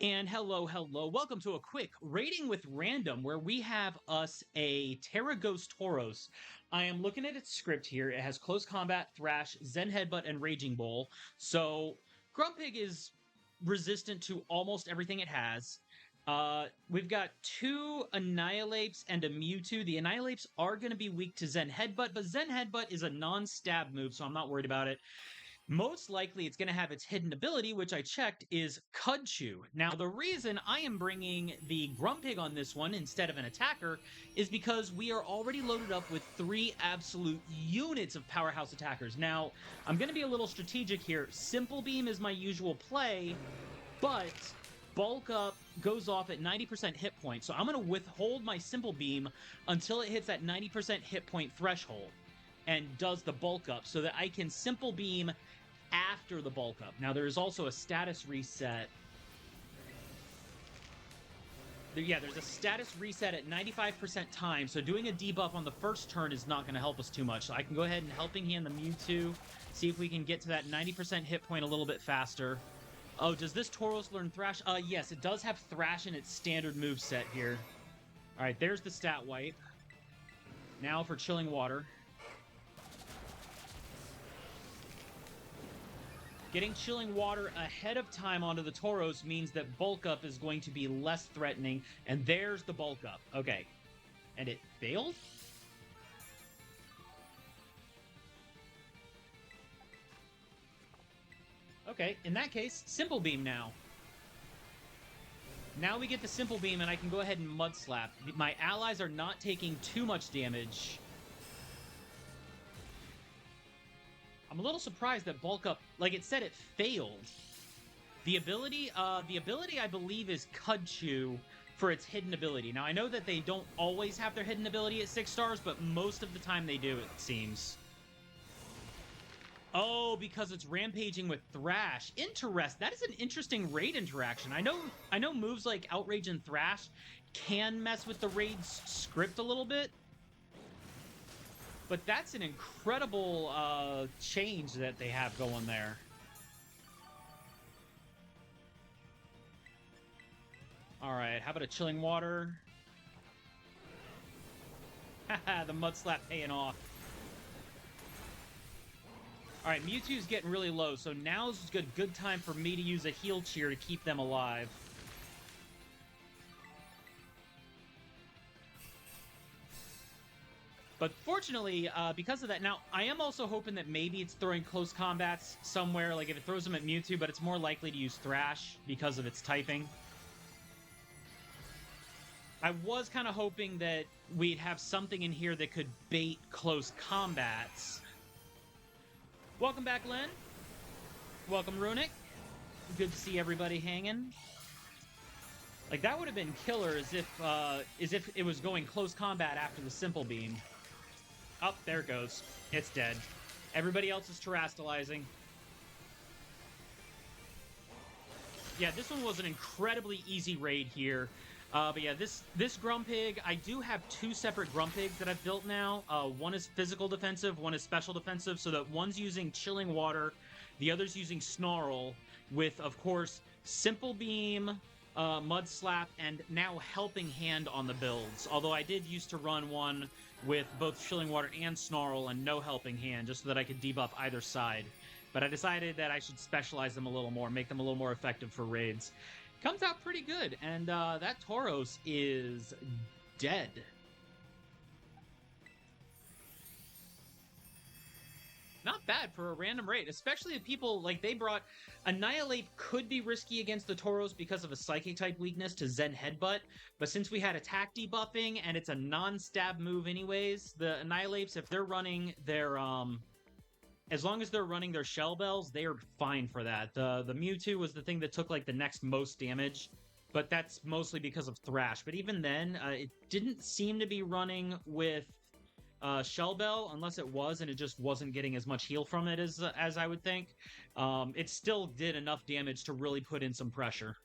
And hello, welcome to a quick rating with random where we have us a Tera Tauros. I am looking at its script here. It has Close Combat, Thrash, Zen Headbutt, and Raging Bull. So Grumpig is resistant to almost everything it has. We've got two Annihilates and a Mewtwo. The Annihilates are going to be weak to Zen Headbutt, but Zen Headbutt is a non-stab move, so I'm not worried about it. Most likely it's going to have its hidden ability, which I checked, is Chew. Now, the reason I am bringing the Grumpig on this one instead of an attacker is because we are already loaded up with 3 absolute units of powerhouse attackers. Now, I'm going to be a little strategic here. Simple Beam is my usual play, but Bulk Up goes off at 90% hit point, so I'm going to withhold my Simple Beam until it hits that 90% hit point threshold and does the Bulk Up so that I can Simple Beam after the Bulk Up. Now, there is also a status reset. There's a status reset at 95% time, so doing a debuff on the first turn is not going to help us too much. So I can go ahead and Helping Hand the Mewtwo, see if we can get to that 90% hit point a little bit faster. Oh, does this Tauros learn Thrash? Yes, it does have Thrash in its standard moveset here. All right, there's the stat wipe. Now for Chilling Water. Getting Chilling Water ahead of time onto the Tauros means that Bulk Up is going to be less threatening, and there's the Bulk Up. Okay. And it failed? Okay, in that case, Simple Beam now. Now we get the Simple Beam, and I can go ahead and Mud Slap. My allies are not taking too much damage. I'm a little surprised that Bulk Up, like it said, it failed. The ability, I believe, is Chew for its hidden ability. Now, I know that they don't always have their hidden ability at 6 stars, but most of the time they do, it seems. Oh, because it's rampaging with Thrash. That is an interesting raid interaction. I know moves like Outrage and Thrash can mess with the raid's script a little bit, but that's an incredible change that they have going there. All right, how about a Chilling Water? Haha, the Mud Slap paying off. All right, Mewtwo's getting really low, so now's a good time for me to use a Heal Cheer to keep them alive. But fortunately, because of that, now, I am also hoping that maybe it's throwing close combats somewhere, like if it throws them at Mewtwo, but it's more likely to use Thrash because of its typing. I was kind of hoping that we'd have something in here that could bait close combats. Welcome back, Len. Welcome, Runic. Good to see everybody hanging. Like, that would have been killer as if it was going close combat after the Simple Beam. Oh, there it goes. It's dead. Everybody else is terastallizing. Yeah, this one was an incredibly easy raid here. But yeah, this Grumpig, I do have 2 separate Grumpigs that I've built now. One is physical defensive, one is special defensive, so that one's using Chilling Water, the other's using Snarl, with, of course, Simple Beam, Mud Slap, and now Helping Hand on the builds. Although I did used to run one with both Chilling Water and Snarl and no Helping Hand, just so that I could debuff either side. But I decided that I should specialize them a little more, make them a little more effective for raids. Comes out pretty good, and that Tauros is dead. Not bad for a random raid, especially if people, like, they brought... Annihilate could be risky against the Tauros because of a Psychic-type weakness to Zen Headbutt, but since we had attack debuffing, and it's a non-stab move anyways, the Annihilates, if they're running their, as long as they're running their Shell Bells, they are fine for that. The Mewtwo was the thing that took, like, the next most damage, but that's mostly because of Thrash. But even then, it didn't seem to be running with Shell Bell, unless it was, and it just wasn't getting as much heal from it as I would think. It still did enough damage to really put in some pressure.